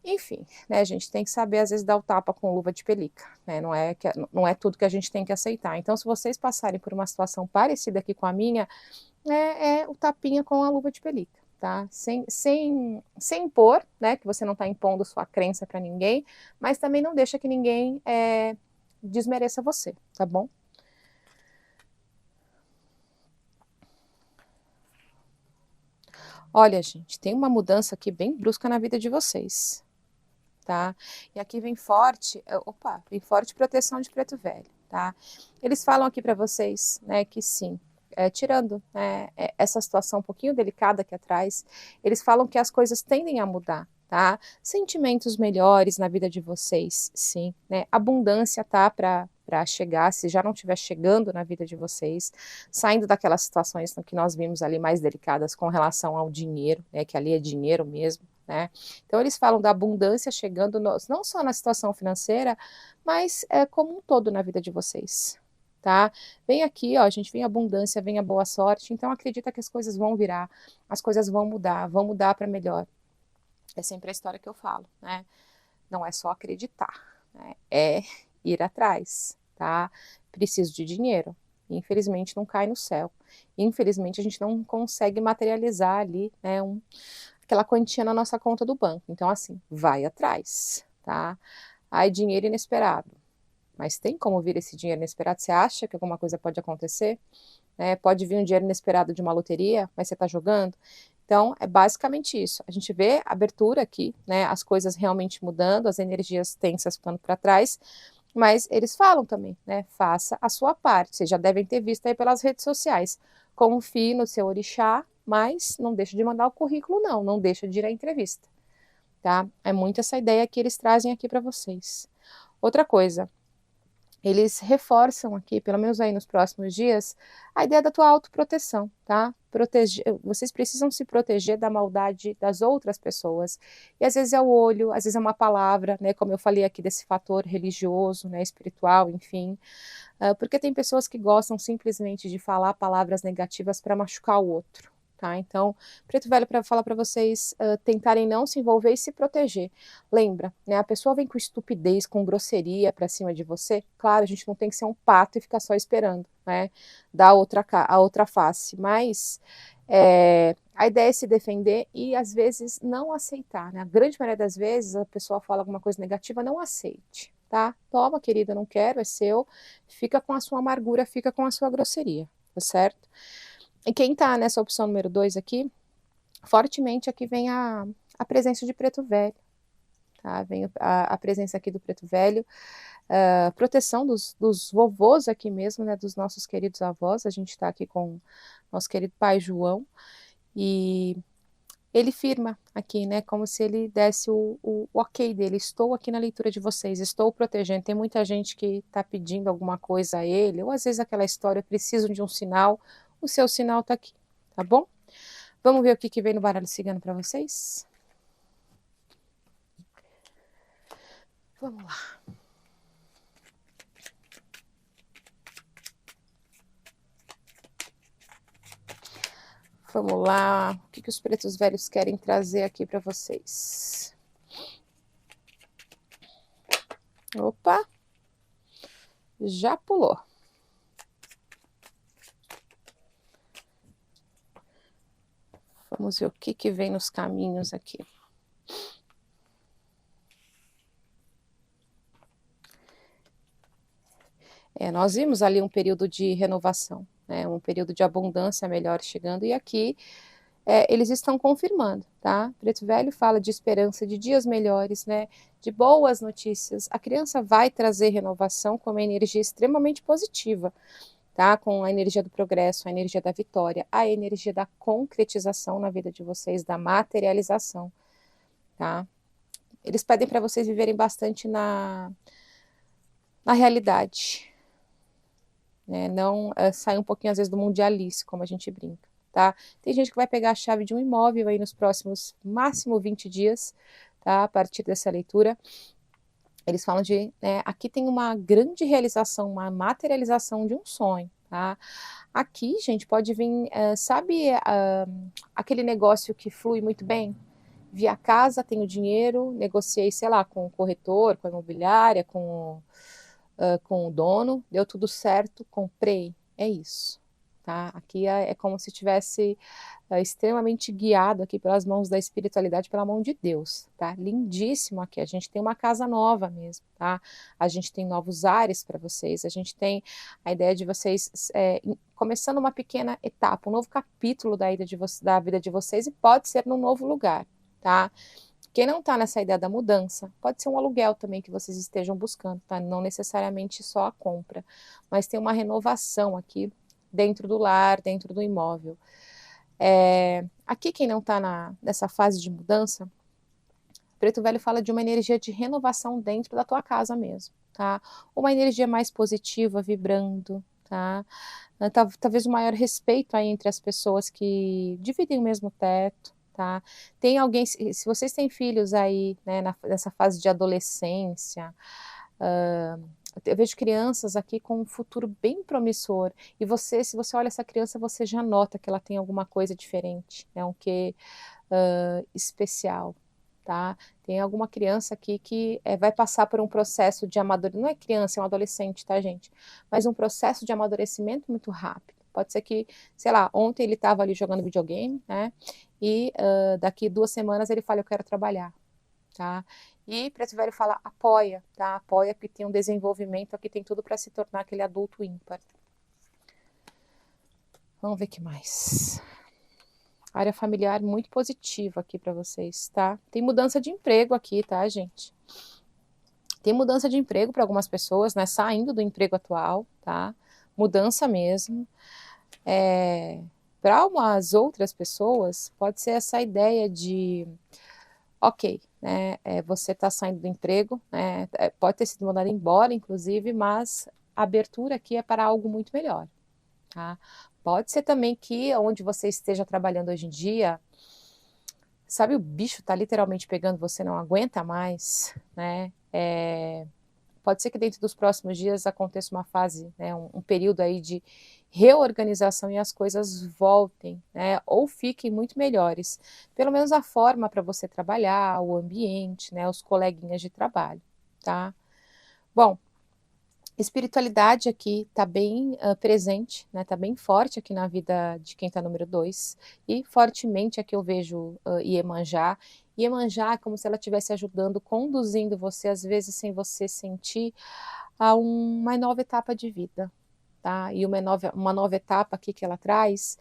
Enfim, né? A gente tem que saber às vezes dar o tapa com luva de pelica, né? Não é tudo que a gente tem que aceitar. Então, se vocês passarem por uma situação parecida aqui com a minha, é o tapinha com a luva de pelica, tá? Sem impor, né? Que você não está impondo sua crença para ninguém, mas também não deixa que ninguém desmereça você, tá bom? Olha, gente, tem uma mudança aqui bem brusca na vida de vocês, tá? E aqui vem forte proteção de preto velho, tá? Eles falam aqui para vocês, né, que sim, tirando, né, essa situação um pouquinho delicada aqui atrás, eles falam que as coisas tendem a mudar, tá? Sentimentos melhores na vida de vocês, sim, né? Abundância tá para chegar, se já não estiver chegando na vida de vocês, saindo daquelas situações que nós vimos ali mais delicadas com relação ao dinheiro, né, que ali é dinheiro mesmo, né? Então eles falam da abundância chegando não só na situação financeira, mas como um todo na vida de vocês, tá? Vem aqui, ó, a gente vem abundância, vem a boa sorte, então acredita que as coisas vão virar, as coisas vão mudar para melhor. É sempre a história que eu falo, né? Não é só acreditar, né? É ir atrás, tá? Preciso de dinheiro. Infelizmente não cai no céu. Infelizmente a gente não consegue materializar ali, né, aquela quantia na nossa conta do banco. Então assim, vai atrás, tá? Aí dinheiro inesperado. Mas tem como vir esse dinheiro inesperado? Você acha que alguma coisa pode acontecer? Né? Pode vir um dinheiro inesperado de uma loteria, mas você está jogando? Então, é basicamente isso. A gente vê a abertura aqui, né? As coisas realmente mudando, as energias tensas ficando para trás, mas eles falam também, né? Faça a sua parte. Vocês já devem ter visto aí pelas redes sociais. Confie no seu orixá, mas não deixa de mandar o currículo, não. Não deixa de ir à entrevista, tá? É muito essa ideia que eles trazem aqui para vocês. Outra coisa, eles reforçam aqui, pelo menos aí nos próximos dias, a ideia da tua autoproteção, tá? Vocês precisam se proteger da maldade das outras pessoas. E às vezes é o olho, às vezes é uma palavra, né? Como eu falei aqui desse fator religioso, né? Espiritual, enfim. Porque tem pessoas que gostam simplesmente de falar palavras negativas para machucar o outro. Tá? Então, Preto Velho para falar para vocês tentarem não se envolver e se proteger. Lembra, né? A pessoa vem com estupidez, com grosseria para cima de você. Claro, a gente não tem que ser um pato e ficar só esperando, né? Dar a outra face. Mas a ideia é se defender e às vezes não aceitar, né? A grande maioria das vezes a pessoa fala alguma coisa negativa, não aceite, tá? Toma, querida, não quero, é seu. Fica com a sua amargura, fica com a sua grosseria, tá certo? E quem tá nessa opção número 2 aqui, fortemente aqui vem a presença de Preto Velho, tá? Vem a presença aqui do Preto Velho, proteção dos vovôs aqui mesmo, né? Dos nossos queridos avós. A gente tá aqui com nosso querido pai João, e ele firma aqui, né? Como se ele desse o ok dele. Estou aqui na leitura de vocês, estou protegendo. Tem muita gente que está pedindo alguma coisa a ele, ou às vezes aquela história, preciso de um sinal. O seu sinal está aqui, tá bom? Vamos ver o que vem no baralho cigano para vocês? Vamos lá. Vamos lá. O que os pretos velhos querem trazer aqui para vocês? Opa! Já pulou. Vamos ver o que vem nos caminhos aqui. Nós vimos ali um período de renovação, né, um período de abundância melhor chegando, e aqui eles estão confirmando, tá? Preto Velho fala de esperança, de dias melhores, né, de boas notícias. A criança vai trazer renovação com uma energia extremamente positiva, tá? Com a energia do progresso, a energia da vitória, a energia da concretização na vida de vocês, da materialização, tá? Eles pedem para vocês viverem bastante na realidade, né? Não sair um pouquinho, às vezes, do mundialice, como a gente brinca, tá? Tem gente que vai pegar a chave de um imóvel aí nos próximos, máximo 20 dias, tá? A partir dessa leitura. Eles falam de, né, aqui tem uma grande realização, uma materialização de um sonho, tá? Aqui, gente, pode vir, sabe, aquele negócio que flui muito bem? Vi a casa, tenho dinheiro, negociei, sei lá, com o corretor, com a imobiliária, com o dono, deu tudo certo, comprei. É isso, tá? Aqui é como se tivesse extremamente guiado aqui pelas mãos da espiritualidade, pela mão de Deus, tá? Lindíssimo aqui. A gente tem uma casa nova mesmo, tá? A gente tem novos ares para vocês. A gente tem a ideia de vocês começando uma pequena etapa, um novo capítulo da vida de vocês, e pode ser num novo lugar, tá? Quem não está nessa ideia da mudança, pode ser um aluguel também que vocês estejam buscando, tá? Não necessariamente só a compra, mas tem uma renovação aqui dentro do lar, dentro do imóvel. Aqui quem não está nessa fase de mudança, Preto Velho fala de uma energia de renovação dentro da tua casa mesmo, tá? Uma energia mais positiva, vibrando, tá? Talvez um maior respeito aí entre as pessoas que dividem o mesmo teto, tá? Tem alguém, se vocês têm filhos aí, né, nessa fase de adolescência, eu vejo crianças aqui com um futuro bem promissor, e você, se você olha essa criança, você já nota que ela tem alguma coisa diferente, é um quê especial, tá? Tem alguma criança aqui que vai passar por um processo de amadurecimento, não é criança, é um adolescente, tá, gente? Mas um processo de amadurecimento muito rápido. Pode ser que, sei lá, ontem ele estava ali jogando videogame, né? E daqui 2 semanas ele fala, eu quero trabalhar, tá? E Preto Velho fala, apoia, tá? Apoia, porque tem um desenvolvimento aqui, tem tudo para se tornar aquele adulto ímpar. Vamos ver o que mais. Área familiar muito positiva aqui para vocês, tá? Tem mudança de emprego aqui, tá, gente? Tem mudança de emprego para algumas pessoas, né? Saindo do emprego atual, tá? Mudança mesmo. Para umas outras pessoas, pode ser essa ideia de, ok, né? Você está saindo do emprego, né? Pode ter sido mandado embora, inclusive, mas a abertura aqui é para algo muito melhor, tá? Pode ser também que onde você esteja trabalhando hoje em dia, sabe, o bicho tá literalmente pegando, você não aguenta mais, né? Pode ser que dentro dos próximos dias aconteça uma fase, né, um período aí de reorganização e as coisas voltem, né, ou fiquem muito melhores. Pelo menos a forma para você trabalhar, o ambiente, né, os coleguinhas de trabalho, tá? Bom, espiritualidade aqui está bem presente, né? Está bem forte aqui na vida de quem está número 2. E fortemente aqui eu vejo Iemanjá. Iemanjá é como se ela estivesse ajudando, conduzindo você, às vezes sem você sentir, a uma nova etapa de vida, tá? E uma nova etapa aqui que ela traz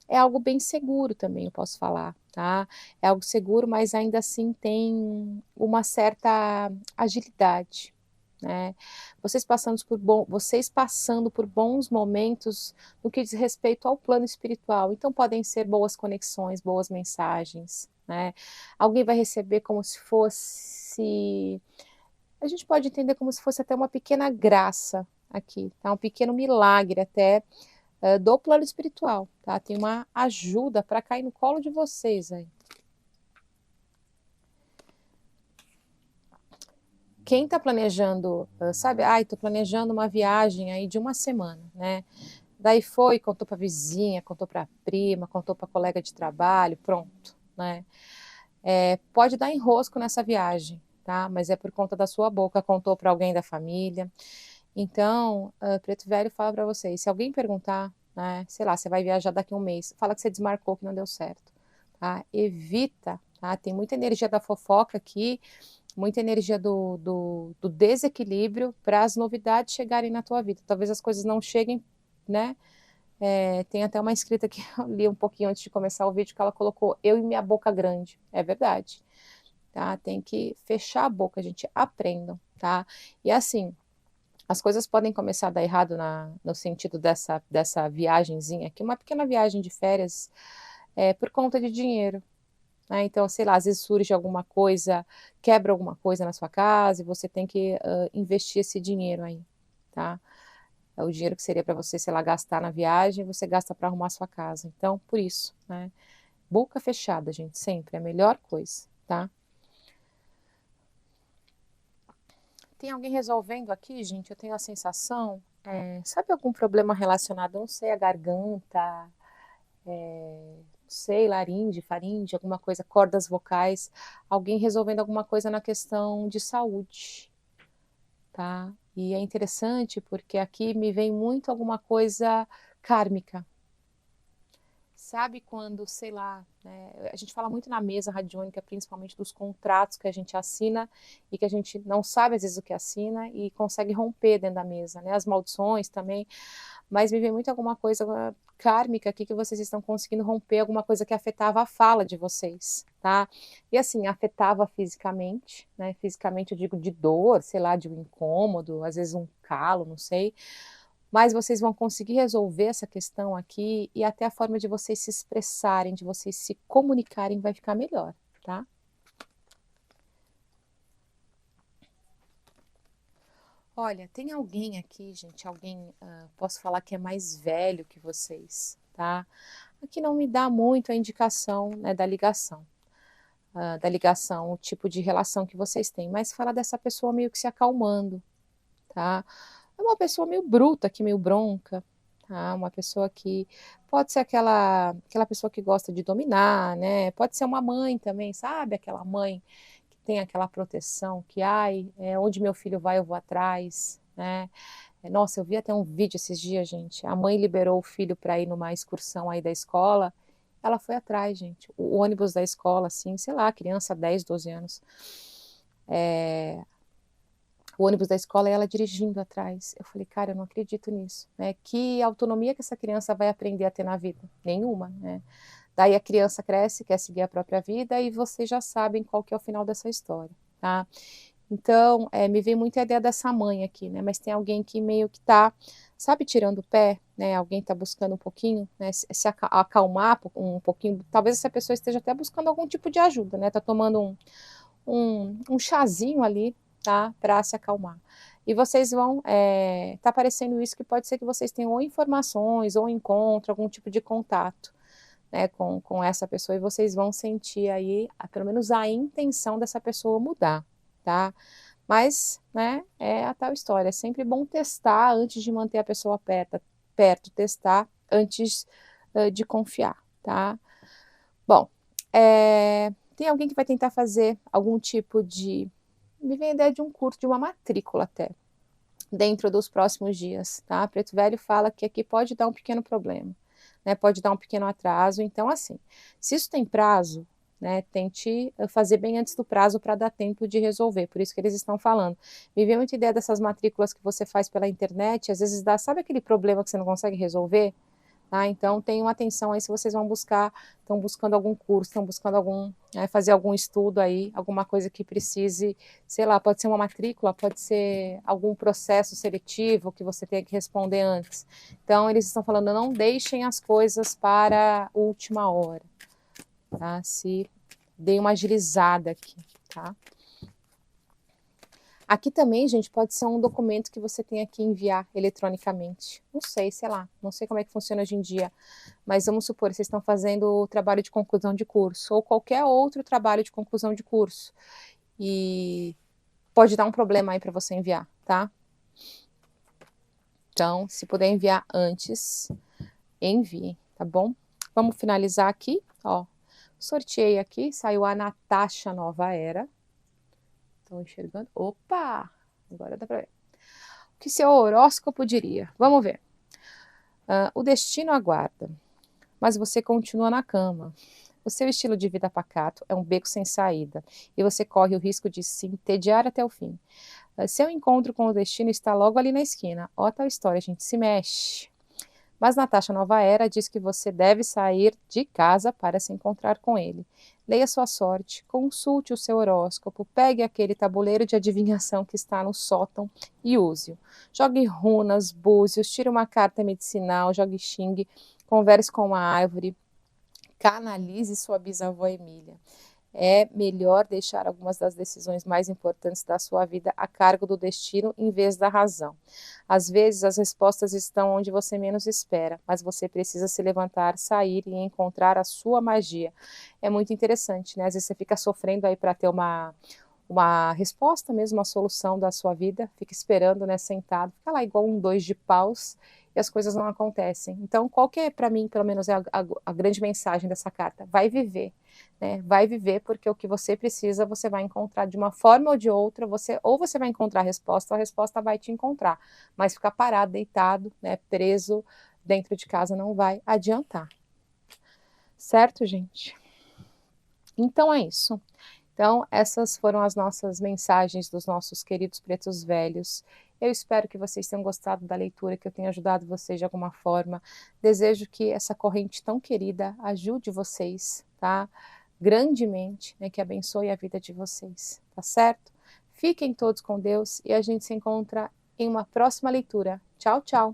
é algo bem seguro também, eu posso falar, tá? É algo seguro, mas ainda assim tem uma certa agilidade, né? Vocês passando por bons momentos no que diz respeito ao plano espiritual. Então podem ser boas conexões, boas mensagens, né? Alguém vai receber como se fosse, a gente pode entender como se fosse até uma pequena graça aqui, tá? Um pequeno milagre até do plano espiritual, tá? Tem uma ajuda para cair no colo de vocês aí. Quem está planejando, sabe, estou planejando uma viagem aí de uma semana, né? Daí foi, contou para a vizinha, contou para a prima, contou para a colega de trabalho, pronto, né? Pode dar enrosco nessa viagem, tá? Mas é por conta da sua boca, contou para alguém da família. Então, Preto Velho fala para vocês, se alguém perguntar, né, sei lá, você vai viajar daqui a um mês, fala que você desmarcou, que não deu certo, tá? Evita, tá? Tem muita energia da fofoca aqui, muita energia do desequilíbrio para as novidades chegarem na tua vida. Talvez as coisas não cheguem, né? Tem até uma escrita que eu li um pouquinho antes de começar o vídeo que ela colocou, eu e minha boca grande. É verdade, tá? Tem que fechar a boca, gente, aprendam, tá? E assim, as coisas podem começar a dar errado no sentido dessa viagenzinha aqui, uma pequena viagem de férias, por conta de dinheiro, né? Então, sei lá, às vezes surge alguma coisa, quebra alguma coisa na sua casa e você tem que investir esse dinheiro aí, tá? É o dinheiro que seria para você, sei lá, gastar na viagem, você gasta para arrumar a sua casa. Então, por isso, né? Boca fechada, gente, sempre é a melhor coisa, tá? Tem alguém resolvendo aqui, gente? Eu tenho a sensação, sabe algum problema relacionado, não sei, a garganta, não sei, laringe, faringe, alguma coisa, cordas vocais, alguém resolvendo alguma coisa na questão de saúde, tá? E é interessante porque aqui me vem muito alguma coisa kármica. Sabe quando, sei lá, né, a gente fala muito na mesa radiônica, principalmente dos contratos que a gente assina e que a gente não sabe às vezes o que assina e consegue romper dentro da mesa, né? As maldições também, mas me vem muito alguma coisa kármica aqui que vocês estão conseguindo romper, alguma coisa que afetava a fala de vocês, tá? E assim, afetava fisicamente, né? Fisicamente eu digo de dor, sei lá, de um incômodo, às vezes um calo, não sei, mas vocês vão conseguir resolver essa questão aqui e até a forma de vocês se expressarem, de vocês se comunicarem vai ficar melhor, tá? Olha, tem alguém aqui, gente, alguém, posso falar que é mais velho que vocês, tá? Aqui não me dá muito a indicação, né, da ligação, o tipo de relação que vocês têm, mas fala dessa pessoa meio que se acalmando, tá? É uma pessoa meio bruta aqui, meio bronca, tá? Uma pessoa que pode ser aquela pessoa que gosta de dominar, né? Pode ser uma mãe também, sabe? Aquela mãe que tem aquela proteção, que, ai, onde meu filho vai, eu vou atrás, né? Nossa, eu vi até um vídeo esses dias, gente. A mãe liberou o filho para ir numa excursão aí da escola. Ela foi atrás, gente. O ônibus da escola, assim, sei lá, criança 10, 12 anos. O ônibus da escola e ela dirigindo atrás. Eu falei, cara, eu não acredito nisso, né? Que autonomia que essa criança vai aprender a ter na vida? Nenhuma, né? Daí a criança cresce, quer seguir a própria vida e vocês já sabem qual que é o final dessa história, tá? Então, me veio muito a ideia dessa mãe aqui, né? Mas tem alguém que meio que tá, sabe, tirando o pé, né? Alguém tá buscando um pouquinho, né? Se acalmar um pouquinho. Talvez essa pessoa esteja até buscando algum tipo de ajuda, né? Tá tomando um chazinho ali, tá? Para se acalmar. E vocês vão, tá aparecendo isso que pode ser que vocês tenham ou informações, ou encontro, algum tipo de contato, né, com essa pessoa, e vocês vão sentir aí, pelo menos a intenção dessa pessoa mudar, tá? Mas, né, é a tal história, é sempre bom testar antes de manter a pessoa perto testar antes de confiar, tá? Bom, tem alguém que vai tentar fazer algum tipo de, me vem a ideia de um curso, de uma matrícula até, dentro dos próximos dias, tá? Preto Velho fala que aqui pode dar um pequeno problema, né? Pode dar um pequeno atraso. Então, assim, se isso tem prazo, né? Tente fazer bem antes do prazo para dar tempo de resolver. Por isso que eles estão falando. Me veio muita ideia dessas matrículas que você faz pela internet, às vezes dá, sabe aquele problema que você não consegue resolver? Tá? Então, tenham atenção aí se vocês vão buscar, estão buscando algum curso, estão buscando fazer algum estudo aí, alguma coisa que precise, sei lá, pode ser uma matrícula, pode ser algum processo seletivo que você tenha que responder antes. Então, eles estão falando, não deixem as coisas para a última hora, tá? Se deem uma agilizada aqui, tá? Aqui também, gente, pode ser um documento que você tenha que enviar eletronicamente. Não sei, sei lá, não sei como é que funciona hoje em dia, mas vamos supor, vocês estão fazendo o trabalho de conclusão de curso, ou qualquer outro trabalho de conclusão de curso, e pode dar um problema aí para você enviar, tá? Então, se puder enviar antes, envie, tá bom? Vamos finalizar aqui, ó. Sorteei aqui, saiu a Natasha Nova Era. Estão enxergando? Opa! Agora dá para ver. O que seu horóscopo diria? Vamos ver. O destino aguarda, mas você continua na cama. O seu estilo de vida pacato é um beco sem saída e você corre o risco de se entediar até o fim. Seu encontro com o destino está logo ali na esquina. Ó, tal história, a gente se mexe. Mas Natasha Nova Era diz que você deve sair de casa para se encontrar com ele. Leia sua sorte, consulte o seu horóscopo, pegue aquele tabuleiro de adivinhação que está no sótão e use-o. Jogue runas, búzios, tire uma carta medicinal, jogue xing, converse com uma árvore, canalize sua bisavó Emília. É melhor deixar algumas das decisões mais importantes da sua vida a cargo do destino em vez da razão. Às vezes as respostas estão onde você menos espera, mas você precisa se levantar, sair e encontrar a sua magia. É muito interessante, né? Às vezes você fica sofrendo aí para ter uma resposta mesmo, uma solução da sua vida, fica esperando, né, sentado, fica lá igual um dois de paus e as coisas não acontecem. Então, qual que é, para mim, pelo menos, é a grande mensagem dessa carta? Vai viver, né? Vai viver, porque o que você precisa, você vai encontrar de uma forma ou de outra, ou você vai encontrar a resposta, ou a resposta vai te encontrar, mas ficar parado, deitado, né, preso dentro de casa não vai adiantar. Certo, gente? Então é isso. Então, essas foram as nossas mensagens dos nossos queridos pretos velhos. Eu espero que vocês tenham gostado da leitura, que eu tenha ajudado vocês de alguma forma. Desejo que essa corrente tão querida ajude vocês, tá? Grandemente, né? Que abençoe a vida de vocês, tá certo? Fiquem todos com Deus e a gente se encontra em uma próxima leitura. Tchau, tchau!